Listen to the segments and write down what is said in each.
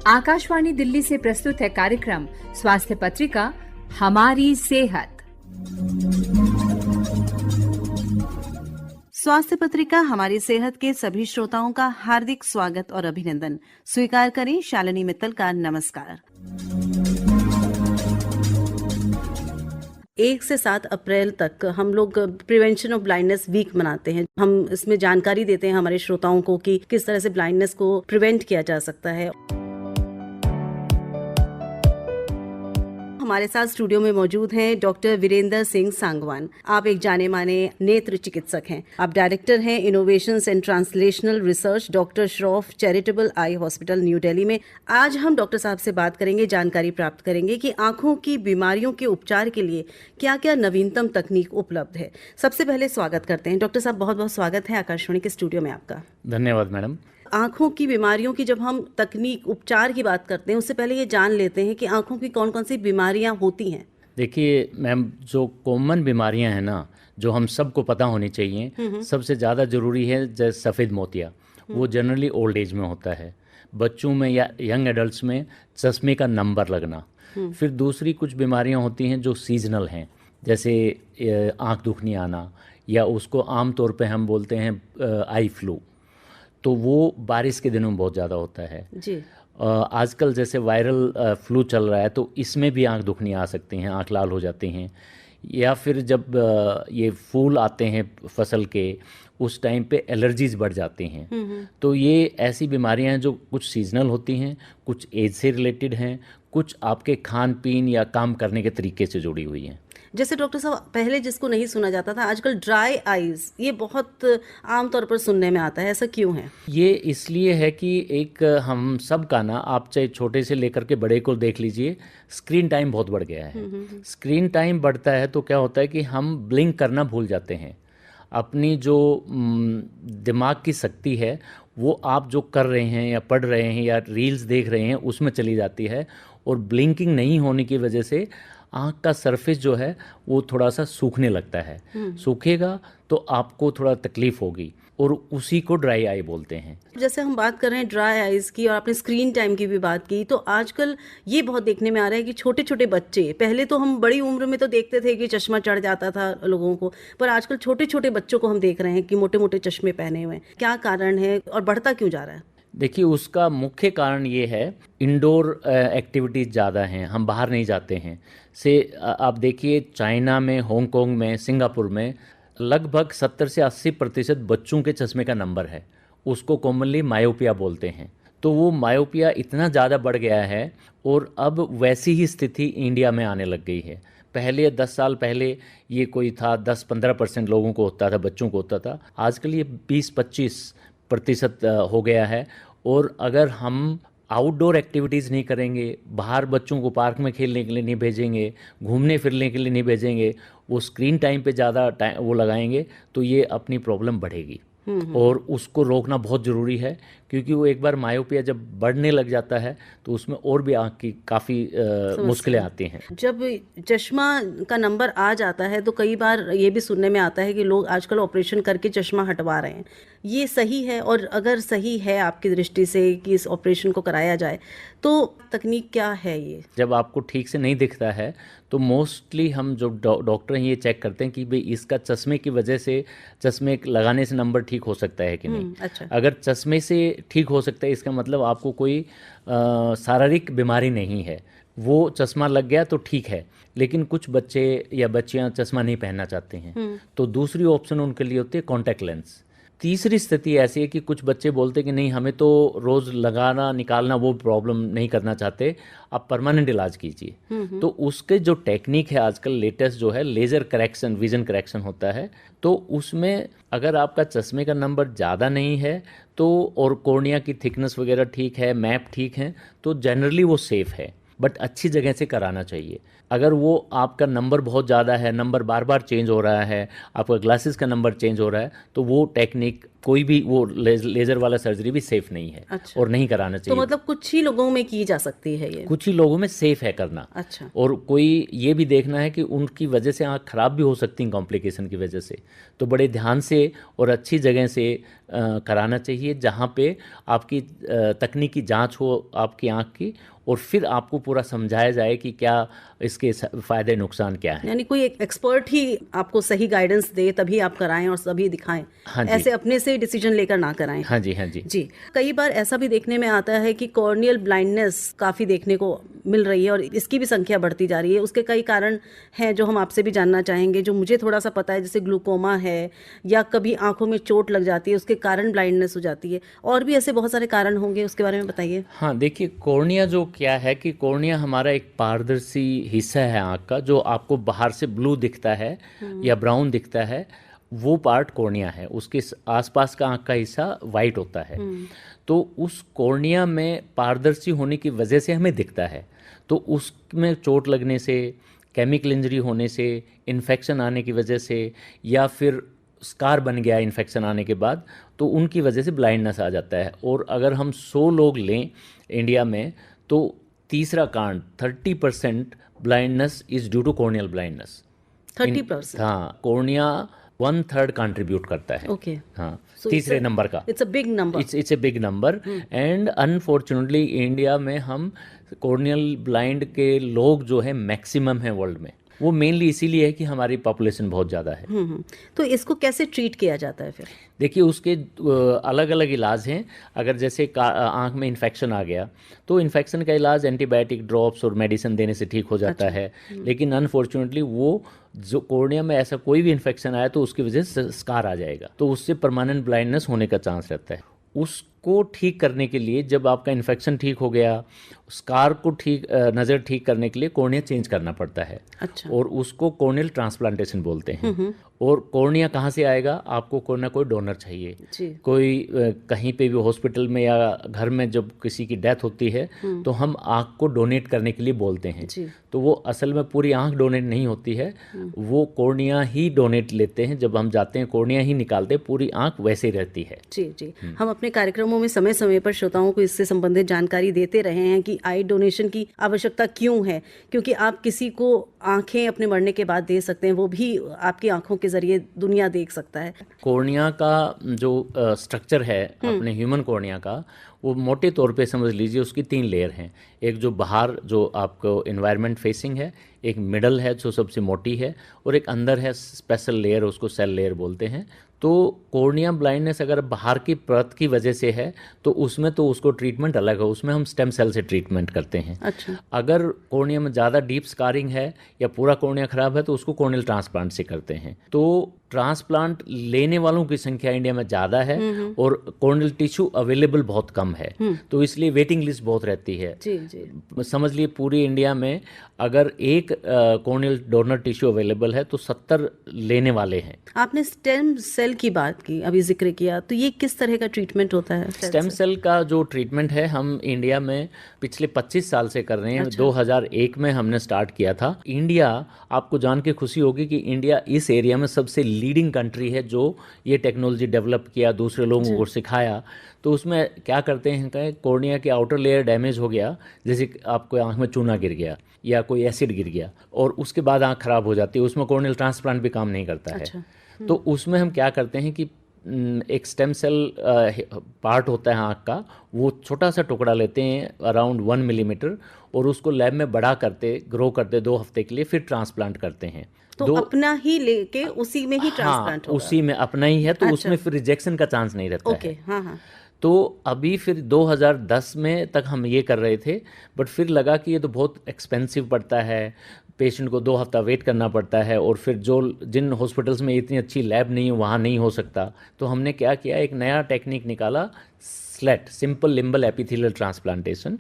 आकाशवाणी दिल्ली से प्रस्तुत है कार्यक्रम स्वास्थ्य पत्रिका हमारी सेहत। स्वास्थ्य पत्रिका हमारी सेहत के सभी श्रोताओं का हार्दिक स्वागत और अभिनंदन। स्वीकार करें शालिनी मित्तल का नमस्कार। 1 से 7 अप्रैल तक हम लोग प्रिवेंशन ऑफ ब्लाइंडनेस वीक मनाते हैं। हम इसमें जानकारी देते हैं हमारे श्रोताओं को कि किस तरह से ब्लाइंडनेस को प्रिवेंट किया जा सकता है। हमारे साथ स्टूडियो में मौजूद हैं डॉक्टर वीरेंद्र सिंह सांगवान। आप एक जाने माने नेत्र चिकित्सक हैं। आप डायरेक्टर हैं innovations and translational research doctor Shroff charitable eye hospital new Delhi में। आज हम डॉक्टर साहब से बात करेंगे, जानकारी प्राप्त करेंगे कि आंखों की बीमारियों के उपचार के लिए क्या क्या नवीनतम तकनीक उपलब्ध है। सबसे पहले स्वागत करते हैं डॉक्टर साहब, बहुत बहुत स्वागत है आकाशवाणी के स्टूडियो में आपका। धन्यवाद मैडम। आंखों की बीमारियों की जब हम तकनीक उपचार की बात करते हैं, उससे पहले ये जान लेते हैं कि आंखों की कौन कौन सी बीमारियां होती हैं। देखिए मैम, जो कॉमन बीमारियां हैं ना, जो हम सबको पता होनी चाहिए, सबसे ज़्यादा ज़रूरी है जैसे सफ़ेद मोतिया। वो जनरली ओल्ड एज में होता है। बच्चों में या यंग एडल्ट्स में चश्मे का नंबर लगना। फिर दूसरी कुछ बीमारियां होती हैं जो सीजनल हैं, जैसे आँख दुखनी आना, या उसको आम तौर पे हम बोलते हैं आई फ्लू। तो वो बारिश के दिनों में बहुत ज़्यादा होता है जी। आजकल जैसे वायरल फ्लू चल रहा है, तो इसमें भी आँख दुखनी आ सकती हैं, आँख लाल हो जाती हैं। या फिर जब ये फूल आते हैं फसल के, उस टाइम पे एलर्जीज बढ़ जाती हैं। तो ये ऐसी बीमारियां हैं जो कुछ सीजनल होती हैं, कुछ एज से रिलेटेड हैं, कुछ आपके खान पीन या काम करने के तरीके से जुड़ी हुई हैं। जैसे डॉक्टर साहब, पहले जिसको नहीं सुना जाता था, आजकल ड्राई आईज ये बहुत आमतौर पर सुनने में आता है, ऐसा क्यों है? ये इसलिए है कि एक हम सब का ना, आप चाहे छोटे से लेकर के बड़े को देख लीजिए, स्क्रीन टाइम बहुत बढ़ गया है। स्क्रीन टाइम बढ़ता है तो क्या होता है कि हम ब्लिंक करना भूल जाते हैं। अपनी जो दिमाग की शक्ति है वो आप जो कर रहे हैं या पढ़ रहे हैं या रील्स देख रहे हैं उसमें चली जाती है, और ब्लिंकिंग नहीं होने की वजह से आँख का सरफेस जो है वो थोड़ा सा सूखने लगता है। सूखेगा तो आपको थोड़ा तकलीफ होगी, और उसी को ड्राई आई बोलते हैं। जैसे हम बात कर रहे हैं ड्राई आईज की, और आपने स्क्रीन टाइम की भी बात की, तो आजकल ये बहुत देखने में आ रहा है कि छोटे छोटे बच्चे, पहले तो हम बड़ी उम्र में तो देखते थे कि चश्मा चढ़ जाता था लोगों को, पर आजकल छोटे छोटे बच्चों को हम देख रहे हैं कि मोटे मोटे चश्मे पहने हुए हैं। क्या कारण है और बढ़ता क्यों जा रहा है? देखिए, उसका मुख्य कारण ये है, इंडोर एक्टिविटीज़ ज़्यादा हैं, हम बाहर नहीं जाते हैं। आप देखिए, चाइना में, हांगकांग में, सिंगापुर में लगभग 70 से 80% बच्चों के चश्मे का नंबर है। उसको कॉमनली मायोपिया बोलते हैं। तो वो मायोपिया इतना ज़्यादा बढ़ गया है, और अब वैसी ही स्थिति इंडिया में आने लग गई है। पहले 10 साल पहले ये कोई था, 10-15% लोगों को होता था, बच्चों को होता था। आजकल ये 20-25% हो गया है। और अगर हम आउटडोर एक्टिविटीज़ नहीं करेंगे, बाहर बच्चों को पार्क में खेलने के लिए नहीं भेजेंगे, घूमने फिरने के लिए नहीं भेजेंगे, वो स्क्रीन टाइम पे ज़्यादा टाइम वो लगाएंगे, तो ये अपनी प्रॉब्लम बढ़ेगी। और उसको रोकना बहुत ज़रूरी है, क्योंकि वो एक बार मायोपिया जब बढ़ने लग जाता है तो उसमें और भी आँख की काफ़ी मुश्किलें आती हैं। जब चश्मा का नंबर आ जाता है तो कई बार ये भी सुनने में आता है कि लोग आजकल ऑपरेशन करके चश्मा हटवा रहे हैं। ये सही है? और अगर सही है आपकी दृष्टि से कि इस ऑपरेशन को कराया जाए, तो तकनीक क्या है ये? जब आपको ठीक से नहीं दिखता है तो मोस्टली हम जो डॉक्टर हैं ये चेक करते हैं कि भाई इसका चश्मे की वजह से, चश्मे लगाने से नंबर ठीक हो सकता है कि नहीं। अच्छा। अगर चश्मे से ठीक हो सकता है, इसका मतलब आपको कोई शारीरिक बीमारी नहीं है। वो चश्मा लग गया तो ठीक है, लेकिन कुछ बच्चे या बच्चियां चश्मा नहीं पहनना चाहते हैं, तो दूसरी ऑप्शन उनके लिए होती है कॉन्टैक्ट लेंस। तीसरी स्थिति ऐसी है कि कुछ बच्चे बोलते हैं कि नहीं, हमें तो रोज़ लगाना निकालना वो प्रॉब्लम नहीं करना चाहते, आप परमानेंट इलाज कीजिए। तो उसके जो टेक्निक है आजकल लेटेस्ट जो है, लेज़र करेक्शन, विजन करेक्शन होता है। तो उसमें अगर आपका चश्मे का नंबर ज़्यादा नहीं है तो, और कॉर्निया की थिकनेस वगैरह ठीक है, मैप ठीक है, तो जनरली वो सेफ़ है। बट अच्छी जगह से कराना चाहिए। अगर वो आपका नंबर बहुत ज़्यादा है, नंबर बार बार चेंज हो रहा है, आपका ग्लासेस का नंबर चेंज हो रहा है, तो वो टेक्निक कोई भी वो लेज़र वाला सर्जरी भी सेफ़ नहीं है। अच्छा। और नहीं कराना तो चाहिए। मतलब कुछ ही लोगों में की जा सकती है ये? कुछ ही लोगों में सेफ़ है करना। अच्छा। और कोई ये भी देखना है कि उनकी वजह से आँख खराब भी हो सकती है कॉम्प्लिकेशन की वजह से, तो बड़े ध्यान से और अच्छी जगह से कराना चाहिए जहाँ पे आपकी तकनीकी जांच हो आपकी आँख की, और फिर आपको पूरा समझाया जाए कि क्या इसके फ़ायदे नुकसान क्या हैं। यानी कोई एक एक्सपर्ट ही आपको सही गाइडेंस दे तभी आप कराएं और तभी दिखाएं। हाँ जी। ऐसे अपने से डिसीजन लेकर ना कराएं। हाँ जी, हाँ जी। जी, कई बार ऐसा भी देखने में आता है कि कॉर्नियल ब्लाइंडनेस काफ़ी देखने को मिल रही है और इसकी भी संख्या बढ़ती जा रही है। उसके कई कारण हैं जो हम आपसे भी जानना चाहेंगे, जो मुझे थोड़ा सा पता है, जैसे ग्लूकोमा है या कभी आंखों में चोट लग जाती है, उसके कारण ब्लाइंडनेस हो जाती है, और भी ऐसे बहुत सारे कारण होंगे, उसके बारे में बताइए। हाँ, देखिए कॉर्निया जो क्या है कि कॉर्निया हमारा एक पारदर्शी हिस्सा है आँख का, जो आपको बाहर से ब्लू दिखता है या ब्राउन दिखता है, वो पार्ट कॉर्निया है। उसके आसपास का आँख का हिस्सा वाइट होता है। तो उस कॉर्निया में पारदर्शी होने की वजह से हमें दिखता है। तो उसमें चोट लगने से, केमिकल इंजरी होने से, इन्फेक्शन आने की वजह से, या फिर स्कार बन गया इन्फेक्शन आने के बाद, तो उनकी वजह से ब्लाइंडनेस आ जाता है। और अगर हम 100 लोग लें इंडिया में, तो तीसरा कांड 30% blindness is due to corneal blindness. 30%? हाँ, कॉर्निया 1/3 कंट्रीब्यूट करता है। ओके। हाँ, So तीसरे नंबर का। It's a big number. It's a big number. And unfortunately India में हम कॉर्नियल ब्लाइंड के लोग जो है मैक्सिमम है वर्ल्ड में। वो मेनली इसीलिए है कि हमारी पॉपुलेशन बहुत ज़्यादा है। तो इसको कैसे ट्रीट किया जाता है फिर? देखिए उसके अलग अलग इलाज हैं। अगर जैसे आँख में इन्फेक्शन आ गया, तो इन्फेक्शन का इलाज एंटीबायोटिक ड्रॉप्स और मेडिसिन देने से ठीक हो जाता है। लेकिन अनफॉर्चुनेटली वो जो कॉर्निया में ऐसा कोई भी इन्फेक्शन आया तो उसकी वजह से स्कार आ जाएगा, तो उससे परमानेंट ब्लाइंडनेस होने का चांस रहता है। उसको ठीक करने के लिए, जब आपका इन्फेक्शन ठीक हो गया, स्कार को ठीक नज़र ठीक करने के लिए कॉर्निया चेंज करना पड़ता है। अच्छा। और उसको कॉर्नियल ट्रांसप्लांटेशन बोलते हैं। और कॉर्निया कहाँ से आएगा? आपको कोई ना कोई डोनर चाहिए। जी। कोई कहीं पे भी हॉस्पिटल में या घर में जब किसी की डेथ होती है तो हम आँख को डोनेट करने के लिए बोलते हैं। जी। तो वो असल में पूरी आँख डोनेट नहीं होती है, वो कॉर्निया ही डोनेट लेते हैं। जब हम जाते हैं कॉर्निया ही निकालते हैं, पूरी आँख वैसे ही रहती है। जी जी। हम अपने कार्यक्रमों में समय समय पर श्रोताओं को इससे संबंधित जानकारी देते रहे हैं कि आई डोनेशन की आवश्यकता क्यों है, क्योंकि आप किसी को आंखें अपने मरने के बाद दे सकते हैं, वो भी आपकी आंखों के जरिए दुनिया देख सकता है। कॉर्निया का जो स्ट्रक्चर है अपने ह्यूमन कॉर्निया का, वो मोटे तौर पे समझ लीजिए उसकी 3 लेयर हैं। एक जो बाहर जो आपको एनवायरनमेंट फेसिंग है, एक मिडल है जो सबसे मोटी है, और एक अंदर है स्पेशल लेयर, उसको सेल लेयर बोलते हैं। तो कॉर्निया ब्लाइंडनेस अगर बाहर की परत की वजह से है तो उसमें तो उसको ट्रीटमेंट अलग है, उसमें हम स्टेम सेल से ट्रीटमेंट करते हैं। अच्छा। अगर कॉर्निया में ज़्यादा डीप स्कारिंग है या पूरा कॉर्निया खराब है तो उसको कॉर्नियल ट्रांसप्लांट से करते हैं। तो ट्रांसप्लांट लेने वालों की संख्या इंडिया में ज़्यादा है और कॉर्नियल टिश्यू अवेलेबल बहुत कम है, तो इसलिए वेटिंग लिस्ट बहुत रहती है। जी जी। समझ लिए पूरी इंडिया में अगर एक कॉर्नियल डोनर टिश्यू अवेलेबल है तो 70 लेने वाले हैं। आपने स्टेम सेल की बात की, अभी जिक्र किया, तो ये किस तरह का ट्रीटमेंट होता है? स्टेम सेल का जो ट्रीटमेंट है हम इंडिया में पिछले 25 साल से कर रहे हैं। 2001 में हमने स्टार्ट किया था। इंडिया, आपको जान के खुशी होगी कि इंडिया इस एरिया में सबसे लीडिंग कंट्री है जो ये टेक्नोलॉजी डेवलप किया, दूसरे लोगों को सिखाया। तो उसमें क्या करते हैं कि कॉर्निया की आउटर लेयर डैमेज हो गया, जैसे आपको आंख में चूना गिर गया या कोई एसिड गिर गया, और उसके बाद आंख खराब हो जाती है, उसमें कॉर्नियल ट्रांसप्लांट भी काम नहीं करता है। तो उसमें हम क्या करते हैं कि एक स्टेम सेल पार्ट होता है आँख का, वो छोटा सा टुकड़ा लेते हैं अराउंड 1 मिलीमीटर, और उसको लैब में बड़ा करते, ग्रो करते 2 हफ्ते के लिए, फिर ट्रांसप्लांट करते हैं। तो अपना ही लेके उसी में ही ट्रांसप्लांट होगा? उसी में अपना ही है, तो उसमें फिर रिजेक्शन का चांस नहीं रहता है। हाँ हाँ। तो अभी फिर 2010 में तक हम ये कर रहे थे, बट फिर लगा कि ये तो बहुत एक्सपेंसिव पड़ता है, पेशेंट को 2 हफ्ता वेट करना पड़ता है, और फिर जिन हॉस्पिटल्स में इतनी अच्छी लैब नहीं है वहाँ नहीं हो सकता। तो हमने क्या किया, एक नया टेक्निक निकाला, slate, simple limbal epithelial transplantation,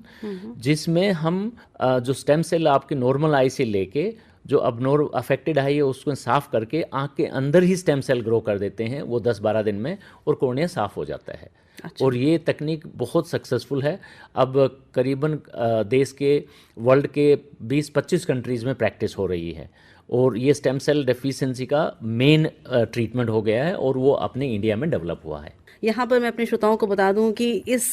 जिसमें हम जो स्टेम सेल आपके नॉर्मल आई से लेके जो अब अफेक्टेड आई है उसको साफ करके आँख के अंदर ही स्टेम सेल ग्रो कर देते हैं, वो 10-12 दिन में, और कॉर्निया साफ हो जाता है। और ये तकनीक बहुत सक्सेसफुल है। अब करीबन देश के वर्ल्ड के 20-25 कंट्रीज़ में प्रैक्टिस हो रही है और ये स्टेम सेल डेफिशिएंसी का मेन ट्रीटमेंट हो गया है और वो अपने इंडिया में डेवलप हुआ है। यहाँ पर मैं अपने श्रोताओं को बता दूं कि इस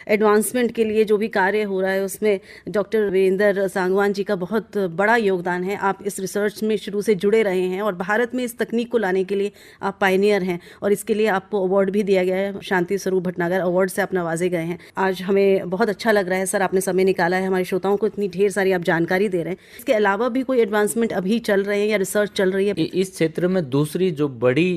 एडवांसमेंट के लिए जो भी कार्य हो रहा है उसमें डॉक्टर वीरेंद्र सांगवान जी का बहुत बड़ा योगदान है। आप इस रिसर्च में शुरू से जुड़े रहे हैं और भारत में इस तकनीक को लाने के लिए आप पायनियर हैं और इसके लिए आपको अवार्ड भी दिया गया है। शांति स्वरूप भटनागर अवार्ड से आप नवाजे गए हैं। आज हमें बहुत अच्छा लग रहा है सर, आपने समय निकाला है, हमारे श्रोताओं को इतनी ढेर सारी आप जानकारी दे रहे हैं। इसके अलावा भी कोई एडवांसमेंट अभी चल रहे हैं या रिसर्च चल रही है? इस क्षेत्र में दूसरी जो बड़ी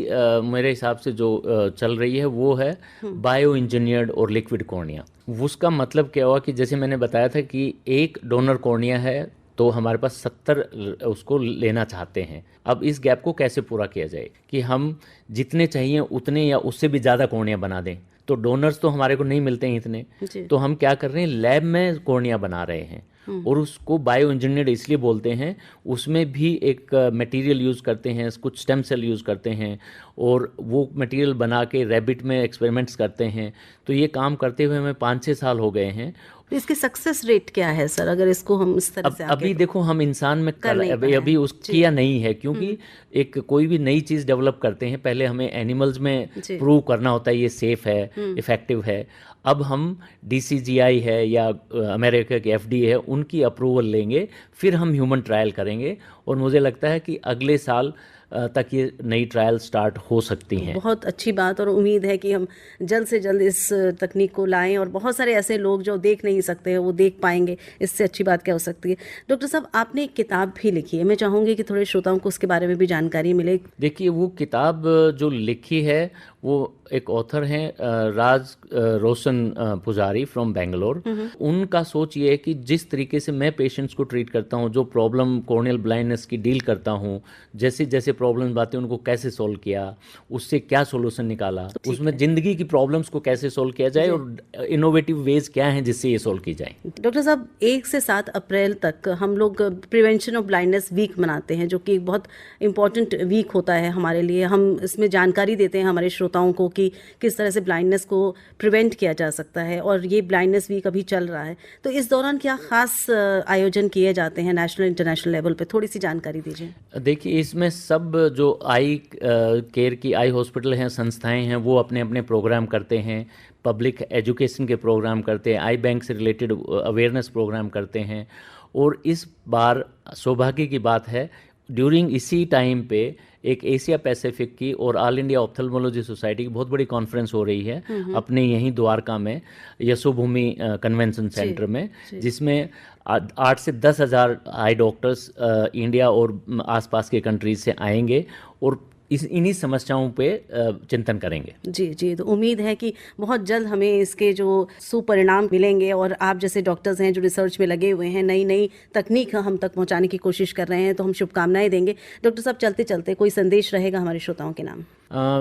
मेरे हिसाब से जो चल रही है वो है बायो इंजीनियर्ड और लिक्विड कॉर्निया। उसका मतलब क्या हुआ कि जैसे मैंने बताया था कि एक डोनर कॉर्निया है तो हमारे पास 70 उसको लेना चाहते हैं। अब इस गैप को कैसे पूरा किया जाए कि हम जितने चाहिए उतने या उससे भी ज़्यादा कॉर्निया बना दें। तो डोनर्स तो हमारे को नहीं मिलते हैं इतने, तो हम क्या कर रहे हैं, लैब में कॉर्निया बना रहे हैं और उसको बायो इंजीनियर्ड इसलिए बोलते हैं। उसमें भी एक मटेरियल यूज़ करते हैं, कुछ स्टेम सेल यूज़ करते हैं और वो मटेरियल बना के रैबिट में एक्सपेरिमेंट्स करते हैं। तो ये काम करते हुए हमें 5-6 साल हो गए हैं। इसके सक्सेस रेट क्या है सर, अगर इसको हम इस तरह से अभी देखो हम इंसान में अभी उस किया नहीं है, क्योंकि एक कोई भी नई चीज़ डेवलप करते हैं पहले हमें एनिमल्स में प्रूव करना होता है ये सेफ है, इफेक्टिव है। अब हम DCGI है या अमेरिका की FDA है, उनकी अप्रूवल लेंगे, फिर हम ह्यूमन ट्रायल करेंगे और मुझे लगता है कि अगले साल तक ये नई ट्रायल स्टार्ट हो सकती हैं। बहुत अच्छी बात, और उम्मीद है कि हम जल्द से जल्द इस तकनीक को लाएं और बहुत सारे ऐसे लोग जो देख नहीं सकते हैं वो देख पाएंगे। इससे अच्छी बात क्या हो सकती है? डॉक्टर साहब, आपने एक किताब भी लिखी है, मैं चाहूँगी कि थोड़े श्रोताओं को उसके बारे में भी जानकारी मिले। देखिए, वो किताब जो लिखी है वो एक ऑथर हैं राज रोशन पुजारी फ्रॉम बेंगलोर। उनका सोच ये है कि जिस तरीके से मैं पेशेंट्स को ट्रीट करता हूँ, जो प्रॉब्लम कॉर्नियल ब्लाइंडनेस की डील करता हूँ, जैसे जैसे प्रॉब्लम्स आती हैं उनको कैसे सॉल्व किया, उससे क्या सॉल्यूशन निकाला, उसमें ज़िंदगी की प्रॉब्लम्स को कैसे सॉल्व किया जाए और इनोवेटिव वेज क्या हैं जिससे ये सॉल्व की जाए। डॉक्टर साहब, 1 से 7 अप्रैल तक हम लोग प्रिवेंशन ऑफ ब्लाइंडनेस वीक मनाते हैं, जो कि एक बहुत इंपॉर्टेंट वीक होता है हमारे लिए। हम इसमें जानकारी देते हैं हमारे श्रोताओं को कि किस तरह से ब्लाइंडनेस को प्रिवेंट किया जा सकता है, और ये ब्लाइंडनेस वीक अभी चल रहा है। तो इस दौरान क्या खास आयोजन किए जाते हैं नेशनल इंटरनेशनल लेवल पे, थोड़ी सी जानकारी दीजिए। देखिए, इसमें सब जो आई केयर की आई हॉस्पिटल हैं, संस्थाएं हैं, वो अपने अपने प्रोग्राम करते हैं। पब्लिक एजुकेशन के प्रोग्राम करते हैं, आई बैंक से रिलेटेड अवेयरनेस प्रोग्राम करते हैं। और इस बार सौभाग्य की बात है, ड्यूरिंग इसी टाइम पे एक एशिया पैसिफिक की और ऑल इंडिया ऑप्थेल्मोलॉजी सोसाइटी की बहुत बड़ी कॉन्फ्रेंस हो रही है अपने यहीं द्वारका में यशोभूमि कन्वेंशन सेंटर में, जिसमें 8 से 10 हज़ार आई डॉक्टर्स इंडिया और आसपास के कंट्रीज से आएंगे और इन्हीं समस्याओं पे चिंतन करेंगे। जी जी, तो उम्मीद है कि बहुत जल्द हमें इसके जो सुपरिणाम मिलेंगे, और आप जैसे डॉक्टर्स हैं जो रिसर्च में लगे हुए हैं, नई नई तकनीक हम तक पहुंचाने की कोशिश कर रहे हैं, तो हम शुभकामनाएं देंगे। डॉक्टर साहब, चलते चलते कोई संदेश रहेगा हमारे श्रोताओं के नाम?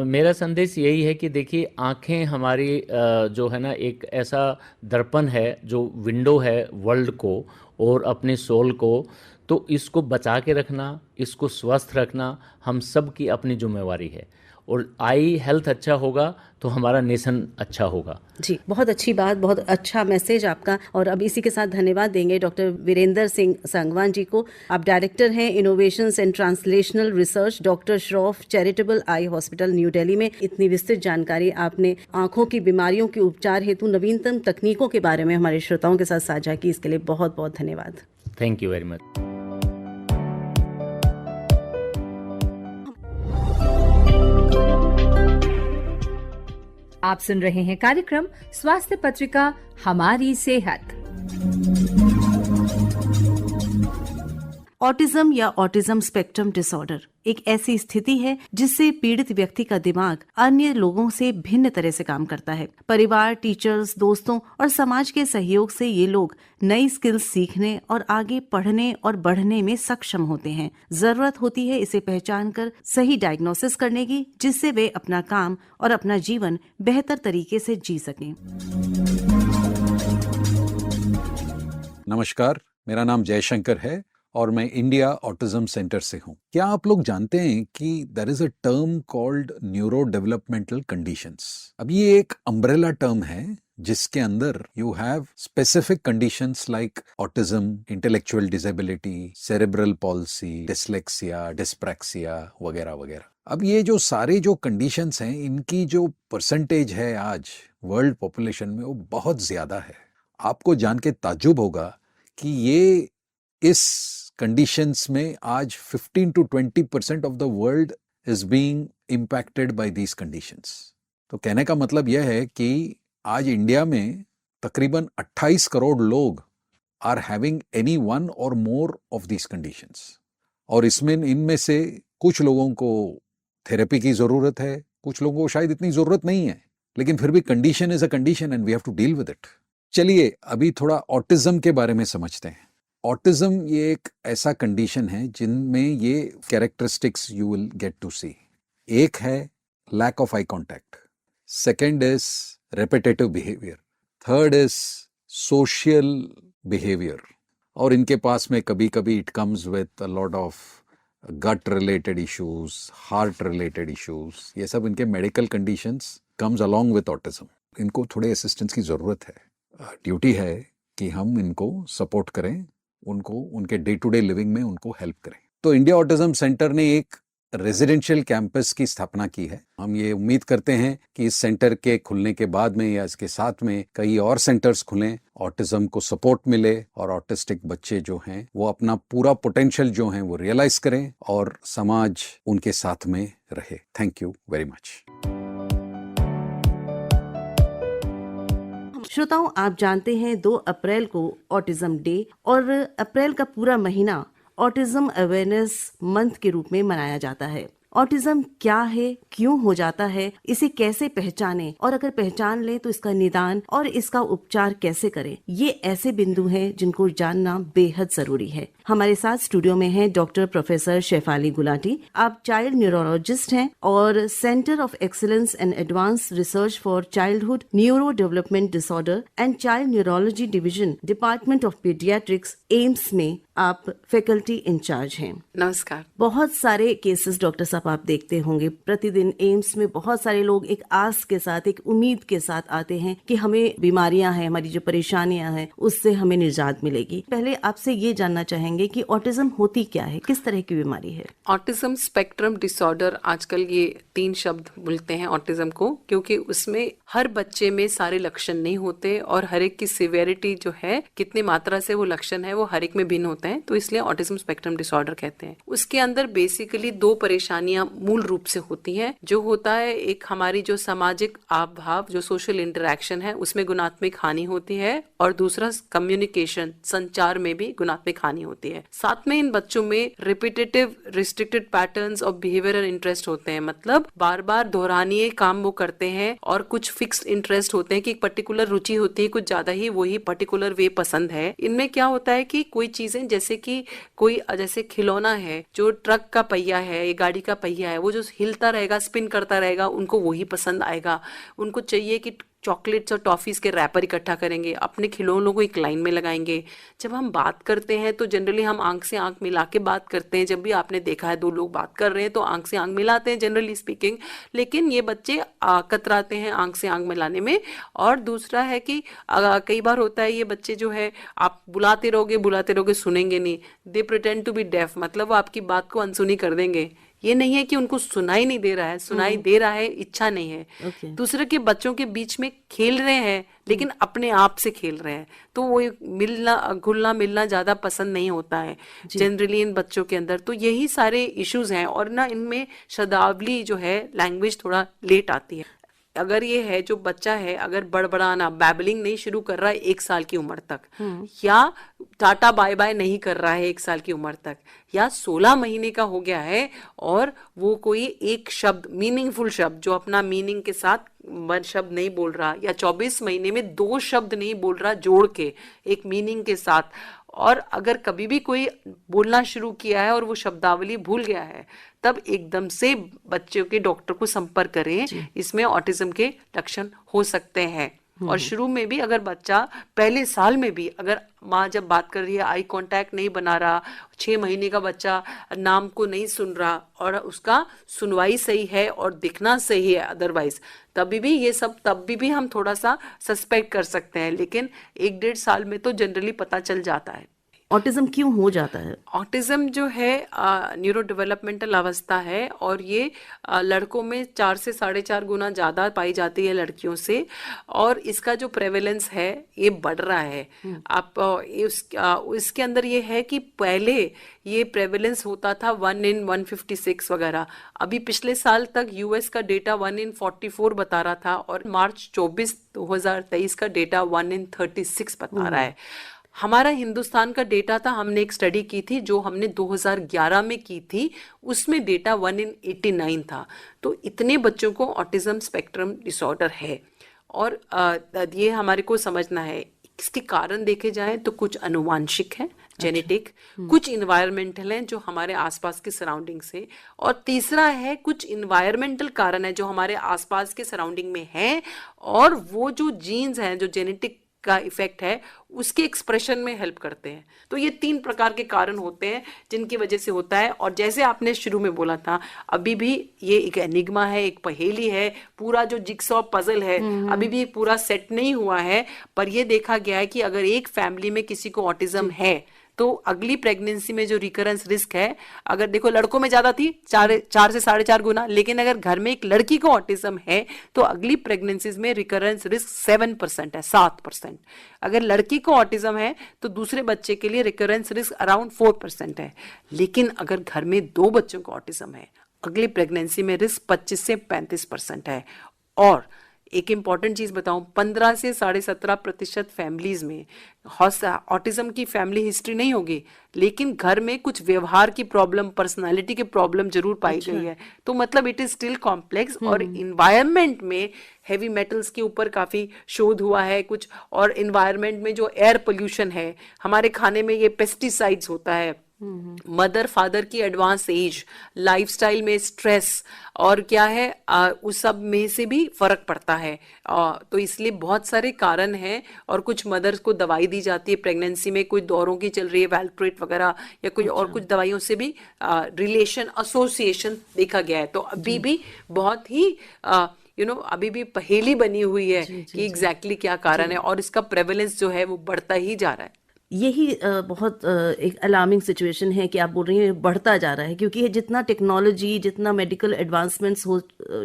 मेरा संदेश यही है कि देखिए, आँखें हमारी जो है ना, एक ऐसा दर्पण है जो विंडो है वर्ल्ड को और अपने सोल को। तो इसको बचा के रखना, इसको स्वस्थ रखना हम सब की अपनी जिम्मेवारी है, और आई हेल्थ अच्छा होगा तो हमारा नेशन अच्छा होगा। जी, बहुत अच्छी बात, बहुत अच्छा मैसेज आपका। और अब इसी के साथ धन्यवाद देंगे डॉक्टर वीरेंद्र सिंह सांगवान जी को। आप डायरेक्टर हैं innovations and translational research, doctor Shroff charitable eye hospital, new Delhi में। इतनी विस्तृत जानकारी आपने आंखों की बीमारियों के उपचार हेतु नवीनतम तकनीकों के बारे में हमारे श्रोताओं के साथ साझा की, इसके लिए बहुत बहुत धन्यवाद। Thank you very much. आप सुन रहे हैं कार्यक्रम स्वास्थ्य पत्रिका हमारी सेहत। ऑटिज्म या ऑटिज्म स्पेक्ट्रम डिसऑर्डर एक ऐसी स्थिति है जिससे पीड़ित व्यक्ति का दिमाग अन्य लोगों से भिन्न तरह से काम करता है। परिवार, टीचर्स, दोस्तों और समाज के सहयोग से ये लोग नई स्किल्स सीखने और आगे पढ़ने और बढ़ने में सक्षम होते हैं। जरूरत होती है इसे पहचान कर सही डायग्नोसिस करने की, जिससे वे अपना काम और अपना जीवन बेहतर तरीके से जी सकें। नमस्कार, मेरा नाम जयशंकर है और मैं इंडिया ऑटिज्म सेंटर से हूँ। क्या आप लोग जानते हैं कि there is a term called neurodevelopmental conditions? अब ये एक अम्ब्रेला टर्म है जिसके अंदर you have specific conditions like autism, intellectual disability, cerebral palsy, dyslexia, dyspraxia वगैरह वगैरह। अब ये जो सारे जो कंडीशंस हैं, इनकी जो परसेंटेज है आज वर्ल्ड पॉपुलेशन में, वो बहुत ज्यादा है। आपको जान के ताज्जुब होगा कि ये इस कंडीशंस में आज 15 to 20% of the world is being impacted by these conditions. तो कहने का मतलब यह है कि आज इंडिया में तकरीबन 28 करोड़ लोग आर हैविंग एनी वन और मोर ऑफ दीज कंडीशंस, और इनमें से कुछ लोगों को थेरेपी की जरूरत है, कुछ लोगों को शायद इतनी जरूरत नहीं है, लेकिन फिर भी condition is a condition and we have to deal with it. चलिए अभी थोड़ा ऑटिज्म के बारे में समझते हैं। ऑटिज्म ये एक ऐसा कंडीशन है जिनमें ये characteristics you will get to see. एक है lack of eye contact, second is repetitive behaviour, third is social behaviour, और इनके पास में कभी कभी it comes with a lot of gut related issues, heart related issues. ये सब इनके medical conditions comes along with autism. इनको थोड़े असिस्टेंस की ज़रूरत है। ड्यूटी है कि हम इनको सपोर्ट करें, उनको उनके डे टू डे लिविंग में उनको हेल्प करें। तो इंडिया ऑटिज्म सेंटर ने एक रेजिडेंशियल कैंपस की स्थापना की है। हम ये उम्मीद करते हैं कि इस सेंटर के खुलने के बाद में या इसके साथ में कई और सेंटर्स खुलें, ऑटिज्म को सपोर्ट मिले और ऑटिस्टिक बच्चे जो हैं वो अपना पूरा पोटेंशियल जो हैं वो रियलाइज करें और समाज उनके साथ में रहे। Thank you very much. श्रोताओं, आप जानते हैं 2 अप्रैल को ऑटिज्म डे और अप्रैल का पूरा महीना ऑटिज्म अवेयरनेस मंथ के रूप में मनाया जाता है। ऑटिज्म क्या है, क्यों हो जाता है, इसे कैसे पहचानें और अगर पहचान लें तो इसका निदान और इसका उपचार कैसे करें, ये ऐसे बिंदु हैं जिनको जानना बेहद जरूरी है। हमारे साथ स्टूडियो में हैं डॉक्टर प्रोफेसर शेफाली गुलाटी। आप चाइल्ड न्यूरोलॉजिस्ट हैं और centre of excellence and advance research for childhood neuro development disorder and child neurology division, department of paediatrics, AIIMS में आप फैकल्टी इंचार्ज हैं। नमस्कार। बहुत सारे केसेस डॉक्टर साहब आप देखते होंगे प्रतिदिन एम्स में। बहुत सारे लोग एक आस के साथ, एक उम्मीद के साथ आते हैं कि हमें बीमारियां हैं, हमारी जो परेशानियां हैं उससे हमें निजात मिलेगी। पहले आपसे ये जानना चाहेंगे कि ऑटिज्म होती क्या है, किस तरह की बीमारी है? ऑटिज्म स्पेक्ट्रम डिसऑर्डर, आजकल ये 3 शब्द बोलते हैं ऑटिज्म को, क्योंकि उसमें हर बच्चे में सारे लक्षण नहीं होते और हर एक की सिवियरिटी जो है, कितनी मात्रा से वो लक्षण है, वो हर एक में भिन्न होते हैं, तो इसलिए ऑटिज्म स्पेक्ट्रम डिसऑर्डर कहते हैं। उसके अंदर बेसिकली 2 परेशानियां मूल रूप से होती हैं। जो होता है, एक हमारी जो सामाजिक आप भाव, जो सोशल इंटरेक्शन है, उसमें गुणात्मक हानि होती है, और दूसरा कम्युनिकेशन, संचार में भी गुणात्मक हानि होती है। साथ में इन बच्चों में repetitive restricted patterns of behavioural interest होते हैं, मतलब बार बार दोहरानीय काम वो करते हैं, और कुछ फिक्स्ड इंटरेस्ट होते हैं कि एक पर्टिकुलर रुचि होती है, कुछ ज्यादा ही वही पर्टिकुलर वे पसंद है। इनमें क्या होता है कि कोई चीजें, जैसे कि कोई जैसे खिलौना है, जो ट्रक का पहिया है, ये गाड़ी का पहिया है, वो जो हिलता रहेगा, स्पिन करता रहेगा, उनको वही पसंद आएगा। उनको चाहिए कि चॉकलेट्स और टॉफीज के रैपर इकट्ठा करेंगे, अपने खिलौनों को एक लाइन में लगाएंगे। जब हम बात करते हैं तो जनरली हम आंख से आंख मिला के बात करते हैं। जब भी आपने देखा है 2 लोग बात कर रहे हैं तो आंख से आंख मिलाते हैं जनरली स्पीकिंग, लेकिन ये बच्चे कतराते हैं आंख से आंख मिलाने में। और दूसरा है कि कई बार होता है ये बच्चे जो है, आप बुलाते रहोगे सुनेंगे नहीं। They pretend to be deaf, मतलब वो आपकी बात को अनसुनी कर देंगे। ये नहीं है कि उनको सुनाई नहीं दे रहा है, सुनाई दे रहा है, इच्छा नहीं है। दूसरे के बच्चों के बीच में खेल रहे हैं लेकिन अपने आप से खेल रहे हैं, तो वो मिलना घुलना मिलना ज्यादा पसंद नहीं होता है जनरली इन बच्चों के अंदर। तो यही सारे इश्यूज हैं, और ना इनमें शब्दावली जो है, लैंग्वेज थोड़ा लेट आती है। अगर ये है जो बच्चा है, अगर बड़बड़ाना, बैबलिंग नहीं शुरू कर रहा है 1 साल की उम्र तक, या टाटा बाय बाय नहीं कर रहा है 1 साल की उम्र तक, या 16 महीने का हो गया है और वो कोई एक शब्द, मीनिंगफुल शब्द जो अपना मीनिंग के साथ शब्द नहीं बोल रहा, या 24 महीने में 2 शब्द नहीं बोल रहा जोड़ के एक मीनिंग के साथ, और अगर कभी भी कोई बोलना शुरू किया है और वो शब्दावली भूल गया है, तब एकदम से बच्चों के डॉक्टर को संपर्क करें। इसमें ऑटिज्म के लक्षण हो सकते हैं। और शुरू में भी अगर बच्चा पहले साल में भी अगर माँ जब बात कर रही है आई कांटेक्ट नहीं बना रहा, 6 महीने का बच्चा नाम को नहीं सुन रहा और उसका सुनवाई सही है और दिखना सही है अदरवाइज, तभी भी ये सब तभी भी हम थोड़ा सा सस्पेक्ट कर सकते हैं, लेकिन 1-1.5 साल में तो जनरली पता चल जाता है। ऑटिज्म क्यों हो जाता है? ऑटिज्म जो है न्यूरो डेवलपमेंटल अवस्था है और ये लड़कों में 4 से 4.5 गुना ज़्यादा पाई जाती है लड़कियों से, और इसका जो प्रेवेलेंस है ये बढ़ रहा है। आप इसके अंदर ये है कि पहले ये प्रेवेलेंस होता था 1 in 156 वगैरह, अभी पिछले साल तक यूएस का डेटा 1 in 44 बता रहा था और मार्च 24 2023 का डेटा 1 in 36 बता रहा है। हमारा हिंदुस्तान का डेटा था, हमने एक स्टडी की थी जो हमने 2011 में की थी, उसमें डेटा 1 in 89 था। तो इतने बच्चों को ऑटिज्म स्पेक्ट्रम डिसऑर्डर है और ये हमारे को समझना है। इसके कारण देखे जाएं तो कुछ अनुवांशिक है, जेनेटिक, कुछ इन्वायरमेंटल हैं जो हमारे आसपास के सराउंडिंग से, और तीसरा है कुछ इन्वायरमेंटल कारण है जो हमारे आसपास के सराउंडिंग में है, और वो जो जीन्स हैं जो जेनेटिक का इफेक्ट है उसके एक्सप्रेशन में हेल्प करते हैं। तो ये 3 प्रकार के कारण होते हैं जिनकी वजह से होता है। और जैसे आपने शुरू में बोला था, अभी भी ये एक एनिग्मा है, एक पहेली है, पूरा जो जिक्सॉ पजल है अभी भी पूरा सेट नहीं हुआ है। पर ये देखा गया है कि अगर एक फैमिली में किसी को ऑटिज्म है तो अगली प्रेगनेंसी में जो रिकरेंस रिस्क है, अगर देखो लड़कों में ज्यादा थी 4 से 4.5 गुना, लेकिन अगर घर में एक लड़की को ऑटिज्म है तो अगली प्रेगनेंसीज में रिकरेंस रिस्क 7% है, 7%। अगर लड़की को ऑटिज्म है तो दूसरे बच्चे के लिए रिकरेंस रिस्क अराउंड 4% है। लेकिन अगर घर में 2 बच्चों को ऑटिज्म है, अगली प्रेगनेंसी में रिस्क 25 से 35% है। और एक इंपॉर्टेंट चीज बताऊं, 15 से 17.5% फैमिलीज में ऑटिज्म की फैमिली हिस्ट्री नहीं होगी, लेकिन घर में कुछ व्यवहार की प्रॉब्लम, पर्सनालिटी की प्रॉब्लम जरूर पाई गई है। तो मतलब इट इज स्टिल कॉम्प्लेक्स। और इन्वायरमेंट में हेवी मेटल्स के ऊपर काफी शोध हुआ है कुछ, और इन्वायरमेंट में जो एयर पोल्यूशन है, हमारे खाने में ये पेस्टिसाइड्स होता है, मदर फादर की एडवांस एज, लाइफस्टाइल में स्ट्रेस, और क्या है उस सब में से भी फर्क पड़ता है। तो इसलिए बहुत सारे कारण हैं। और कुछ मदर्स को दवाई दी जाती है प्रेगनेंसी में, कोई दौरों की चल रही है, वैल्ट्रेट वगैरह, या कोई और कुछ दवाइयों से भी रिलेशन एसोसिएशन देखा गया है। तो अभी भी बहुत ही अभी भी पहेली बनी हुई है कि एग्जैक्टली क्या कारण है, और इसका प्रेवलेंस जो है वो बढ़ता ही जा रहा है। यही बहुत एक अलार्मिंग सिचुएशन है कि आप बोल रही हैं बढ़ता जा रहा है, क्योंकि जितना टेक्नोलॉजी, जितना मेडिकल एडवांसमेंट्स हो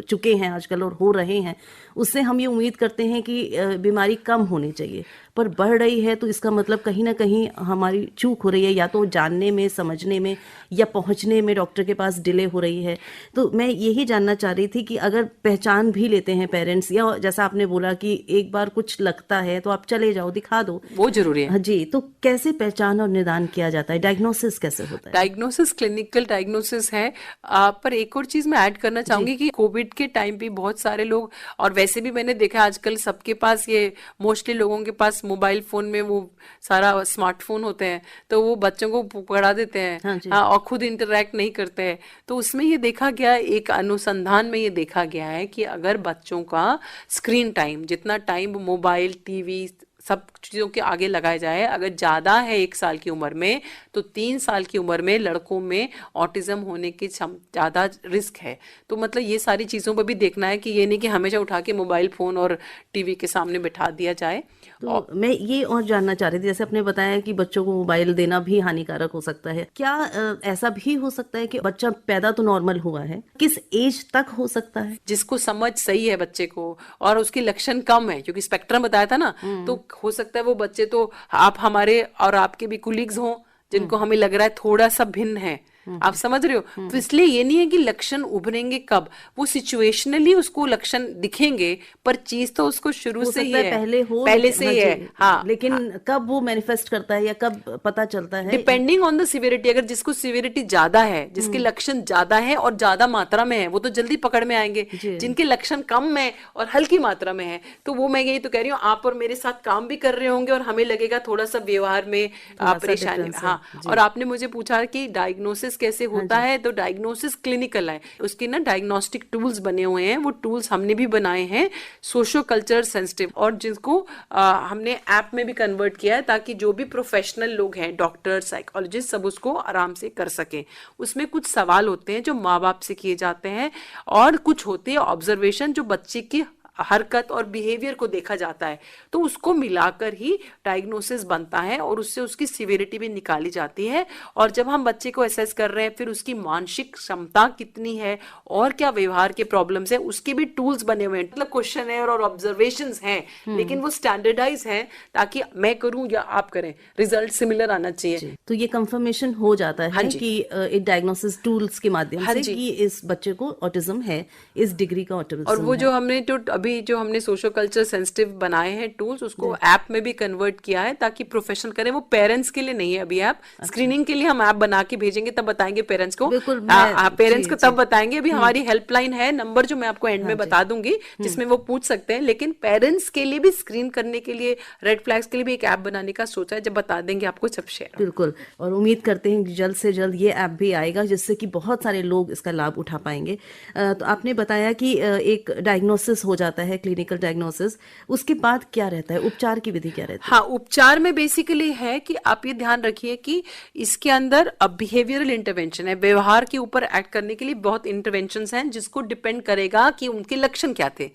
चुके हैं आजकल और हो रहे हैं, उससे हम ये उम्मीद करते हैं कि बीमारी कम होनी चाहिए, पर बढ़ रही है। तो इसका मतलब कहीं ना कहीं हमारी चूक हो रही है, या तो जानने में, समझने में, या पहुंचने में डॉक्टर के पास डिले हो रही है। तो मैं यही जानना चाह रही थी कि अगर पहचान भी लेते हैं पेरेंट्स, या जैसा आपने बोला कि एक बार कुछ लगता है तो आप चले जाओ, दिखा दो, वो जरूरी है जी, तो कैसे पहचान और निदान किया जाता है? डायग्नोसिस कैसे होता है? डायग्नोसिस क्लिनिकल डायग्नोसिस है। पर एक और चीज मैं ऐड करना चाहूंगी कि कोविड के टाइम पे बहुत सारे लोग, और वैसे भी मैंने देखा आजकल सबके पास, ये मोस्टली लोगों के पास मोबाइल फोन में वो सारा स्मार्टफोन होते हैं, तो वो बच्चों को पकड़ा देते हैं। हाँ, और खुद इंटरेक्ट नहीं करते हैं। तो उसमें ये देखा गया, एक अनुसंधान में ये देखा गया है कि अगर बच्चों का स्क्रीन टाइम, जितना टाइम मोबाइल, टीवी, सब चीज़ों के आगे लगाया जाए, अगर ज़्यादा है 1 साल की उम्र में, तो 3 साल की उम्र में लड़कों में ऑटिज्म होने की ज़्यादा रिस्क है। तो मतलब ये सारी चीज़ों पर भी देखना है कि ये नहीं कि हमेशा उठा के मोबाइल फ़ोन और टीवी के सामने बिठा दिया जाए। तो मैं ये और जानना चाह रही थी, जैसे आपने बताया कि बच्चों को मोबाइल देना भी हानिकारक हो सकता है, क्या ऐसा भी हो सकता है कि बच्चा पैदा तो नॉर्मल हुआ है, किस एज तक हो सकता है? जिसको समझ सही है बच्चे को और उसकी लक्षण कम है, क्योंकि स्पेक्ट्रम बताया था ना, तो हो सकता है वो बच्चे, तो आप हमारे और आपके भी कुलीग्स हों जिनको हमें लग रहा है थोड़ा सा भिन्न है, आप समझ रहे हो। तो इसलिए ये नहीं है कि लक्षण उभरेंगे कब, वो सिचुएशनली उसको लक्षण दिखेंगे, पर चीज तो उसको शुरू से ही है, पहले से ही है। हाँ, लेकिन कब वो मैनिफेस्ट करता है या कब पता चलता है, डिपेंडिंग ऑन द सिविरिटी। अगर जिसको सिविरिटी ज्यादा है, जिसके लक्षण ज्यादा है और ज्यादा मात्रा में है, वो तो जल्दी पकड़ में आएंगे। जिनके लक्षण कम है और हल्की मात्रा में है, तो वो, मैं यही तो कह रही हूँ, आप और मेरे साथ काम भी कर रहे होंगे और हमें लगेगा थोड़ा सा व्यवहार में परेशानी। हाँ, और आपने मुझे पूछा कि डायग्नोसिस कैसे होता है, तो डायग्नोसिस क्लिनिकल है, उसके ना डायग्नोस्टिक टूल्स बने हुए हैं, वो टूल्स हमने भी बनाए हैं सोशो कल्चर सेंसिटिव, और जिसको हमने ऐप में भी कन्वर्ट किया है ताकि जो भी प्रोफेशनल लोग हैं, डॉक्टर, साइकोलॉजिस्ट, सब उसको आराम से कर सकें। उसमें कुछ सवाल होते हैं जो माँ बाप से किए जाते हैं, और कुछ होते हैं ऑब्जर्वेशन जो बच्चे की हरकत और बिहेवियर को देखा जाता है, तो उसको मिलाकर ही डायग्नोसिस बनता है और उससे उसकी सिवियरिटी भी निकाली जाती है। और जब हम बच्चे को असेस कर रहे हैं, फिर उसकी मानसिक क्षमता कितनी है और क्या व्यवहार के प्रॉब्लम्स है, उसके भी टूल्स बने हुए हैं, मतलब क्वेश्चन है और ऑब्जर्वेशंस हैं, लेकिन वो स्टैंडर्डाइज हैं ताकि मैं करूं या आप करें, रिजल्ट सिमिलर आना चाहिए। तो ये कंफर्मेशन हो जाता है कि एक डायग्नोसिस टूल्स के माध्यम से कि इस बच्चे को ऑटिज्म है, इस डिग्री का ऑटिज्म। और वो जो हमने जो हमने सोशल कल्चर सेंसिटिव बनाए हैं टूल्स, उसको ऐप में भी कन्वर्ट किया है ताकि प्रोफेशनल करें। वो पेरेंट्स के लिए नहीं है अभी ऐप, स्क्रीनिंग के लिए हम ऐप बना के भेजेंगे, तब बताएंगे पेरेंट्स को, पेरेंट्स को तब बताएंगे। अभी हमारी हेल्पलाइन है, नंबर जो मैं आपको एंड में बता दूंगी, जिसमें वो पूछ सकते हैं। लेकिन पेरेंट्स के लिए भी स्क्रीन करने के लिए, रेड फ्लैग्स के लिए भी एक ऐप बनाने का सोचा है, जब बता देंगे आपको सब शेयर। बिल्कुल, और उम्मीद करते हैं कि जल्द से जल्द ये ऐप भी आएगा जिससे कि बहुत सारे लोग इसका लाभ उठा पाएंगे। तो आपने बताया कि एक डायग्नोसिस हो जाता है, क्लिनिकल डायग्नोसिस, उसके बाद क्या रहता है, उपचार की विधि क्या रहती है? हाँ, उपचार में बेसिकली है कि आप ये ध्यान रखिए कि इसके अंदर बिहेवियरल इंटरवेंशन है, व्यवहार के ऊपर एक्ट करने के लिए बहुत इंटरवेंशंस हैं, जिसको डिपेंड करेगा कि उनके लक्षण क्या थे।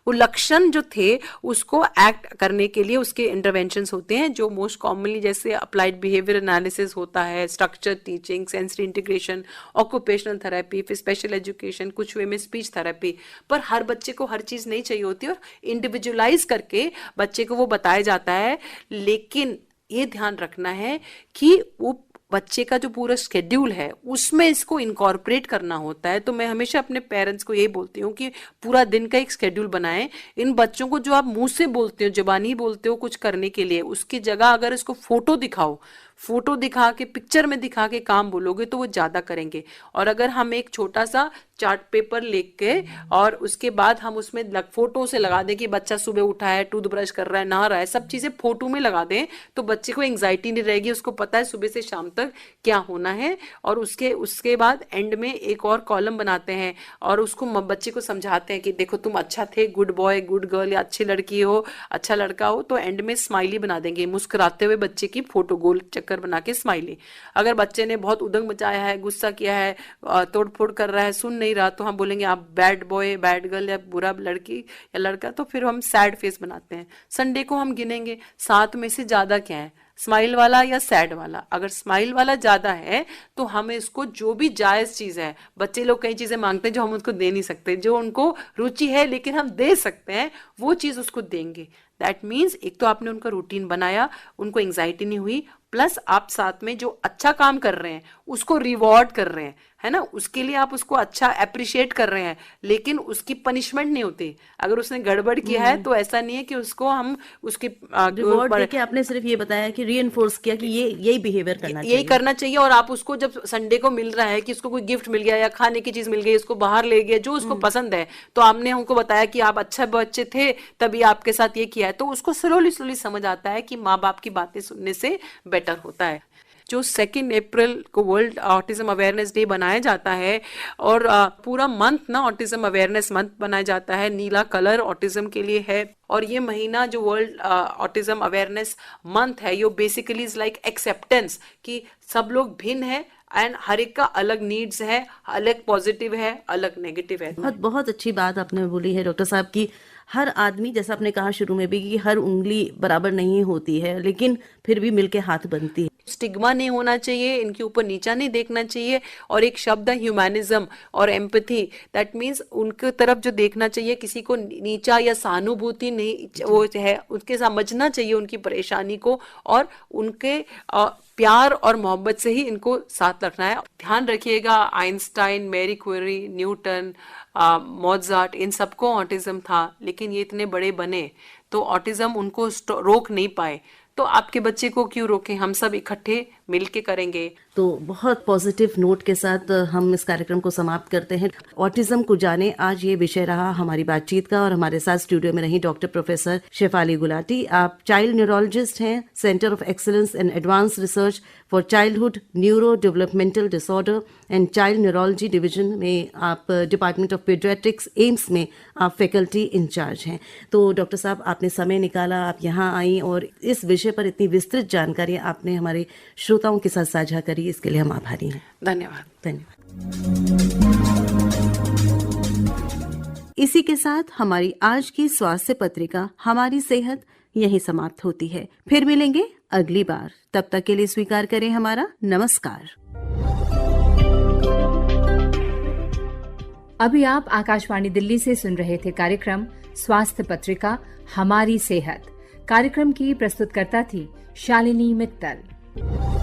वो लक्षण जो थे उसको एक्ट करने के लिए उसके इंटरवेंशंस होते हैं, जो मोस्ट कॉमनली जैसे अप्लाइड बिहेवियर एनालिसिस होता है, structure teaching, sensory integration, occupational therapy, फिर स्पेशल एजुकेशन, कुछ वे में स्पीच थेरेपी। पर हर बच्चे को हर चीज नहीं चाहिए होती और इंडिविजुअलाइज करके बच्चे को वो बताया जाता है। लेकिन ये ध्यान रखना है कि वो बच्चे का जो पूरा शेड्यूल है उसमें इसको इनकॉर्पोरेट करना होता है। तो मैं हमेशा अपने पेरेंट्स को यही बोलती हूँ कि पूरा दिन का एक शेड्यूल बनाएं। इन बच्चों को जो आप मुंह से बोलते हो, जुबानी बोलते हो कुछ करने के लिए, उसकी जगह अगर इसको फोटो दिखाओ, फोटो दिखा के, पिक्चर में दिखा के काम बोलोगे तो वो ज्यादा करेंगे। और अगर हम एक छोटा सा चार्ट पेपर लेके और उसके बाद हम उसमें फोटो से लगा दें कि बच्चा सुबह उठा है, टूथब्रश कर रहा है, नहा रहा है, सब चीजें फोटो में लगा दें, तो बच्चे को एंग्जाइटी नहीं रहेगी, उसको पता है सुबह से शाम तक क्या होना है। और उसके बाद एंड में एक और कॉलम बनाते हैं और उसको बच्चे को समझाते हैं कि देखो तुम अच्छा थे, गुड बॉय, गुड गर्ल, या अच्छी लड़की हो, अच्छा लड़का हो। तो एंड में स्माइली बना देंगे, मुस्कुराते हुए बच्चे की फोटो, गोल चक्कर बना के स्माइली। अगर बच्चे ने बहुत उदंग मचाया है, गुस्सा किया है, तोड़फोड़ कर रहा है, सुन नहीं रहा, तो हम बोलेंगे आप बैड बॉय, बैड गर्ल या बुरा लड़की या लड़का, तो फिर हम सैड फेस बनाते हैं। संडे को हम गिनेंगे 7 में से ज्यादा क्या है, स्माइल वाला या सैड वाला। अगर स्माइल वाला ज्यादा है तो हमें इसको जो भी जायज चीज है, बच्चे लोग कई चीजें मांगते हैं जो हम उसको दे नहीं सकते, जो उनको रुचि है लेकिन हम दे सकते हैं, वो चीज उसको देंगे। दैट मीन्स एक तो आपने उनका रूटीन बनाया, उनको एंग्जाइटी नहीं हुई, प्लस आप साथ में जो अच्छा काम कर रहे हैं उसको रिवॉर्ड कर रहे हैं, है ना, उसके लिए आप उसको अच्छा अप्रिशिएट कर रहे हैं, लेकिन उसकी पनिशमेंट नहीं होती। अगर उसने गड़बड़ किया है तो ऐसा नहीं है कि उसको हम उसकी रिवॉर्ड देके आपने सिर्फ ये बताया कि रीइंफोर्स किया कि ये यही बिहेवियर करना चाहिए, यही करना चाहिए। और आप उसको जब संडे को मिल रहा है कि उसको कोई गिफ्ट मिल गया या खाने की चीज मिल गई, उसको बाहर ले गया, जो उसको पसंद है, तो आपने हमको बताया कि आप अच्छा बच्चे थे तभी आपके साथ ये किया है, तो उसको स्लोली स्लोली समझ आता है कि माँ बाप की बातें सुनने से बेटर होता है। जो 2 अप्रैल को वर्ल्ड ऑटिज्म अवेयरनेस डे बनाया जाता है और पूरा मंथ ना ऑटिज्म अवेयरनेस मंथ बनाया जाता है, नीला कलर ऑटिज्म के लिए है। और ये महीना जो वर्ल्ड ऑटिज्म अवेयरनेस मंथ है, ये बेसिकली इज लाइक एक्सेप्टेंस कि सब लोग भिन्न है एंड हर एक का अलग नीड्स है, अलग पॉजिटिव है, अलग नेगेटिव है। बहुत बहुत अच्छी बात आपने बोली है डॉक्टर साहब की हर आदमी, जैसा आपने कहा शुरू में भी, कि हर उंगली बराबर नहीं होती है, लेकिन फिर भी मिलके हाथ बनती है। स्टिग्मा नहीं होना चाहिए, इनके ऊपर नीचा नहीं देखना चाहिए। और एक शब्द है ह्यूमैनिज्म और एम्पैथी, दैट मीन्स उनके तरफ जो देखना चाहिए, किसी को नीचा या सहानुभूति नहीं वो है, उसके समझना चाहिए उनकी परेशानी को, और उनके प्यार और मोहब्बत से ही इनको साथ रखना है। ध्यान रखिएगा, Einstein, Marie Curie, Newton, Mozart, इन सबको ऑटिज्म था, लेकिन ये इतने बड़े बने तो ऑटिज्म उनको रोक नहीं पाए। तो आपके बच्चे को क्यों रोकें, हम सब इकट्ठे मिलके करेंगे। तो बहुत पॉजिटिव नोट के साथ हम इस कार्यक्रम को समाप्त करते हैं। ऑटिज्म को जाने, आज ये विषय रहा हमारी बातचीत का, और हमारे साथ स्टूडियो में रही डॉक्टर प्रोफेसर शेफाली गुलाटी। आप चाइल्ड न्यूरोलॉजिस्ट हैं, centre of excellence in advance research for childhood neuro developmental disorder and child neurology division में आप डिपार्टमेंट ऑफ पीडियाट्रिक्स एम्स में आप फैकल्टी इंचार्ज हैं। तो डॉक्टर साहब, आपने समय निकाला, आप यहाँ आई और इस विषय पर इतनी विस्तृत जानकारी आपने हमारे श्रोताओं के साथ साझा करी, इसके लिए हम आभारी हैं। धन्यवाद। धन्यवाद। इसी के साथ हमारी आज की स्वास्थ्य पत्रिका हमारी सेहत यहीं समाप्त होती है। फिर मिलेंगे अगली बार, तब तक के लिए स्वीकार करें हमारा नमस्कार। अभी आप आकाशवाणी दिल्ली से सुन रहे थे कार्यक्रम स्वास्थ्य पत्रिका हमारी सेहत। कार्यक्रम की प्रस्तुतकर्ता थी शालिनी मित्तल।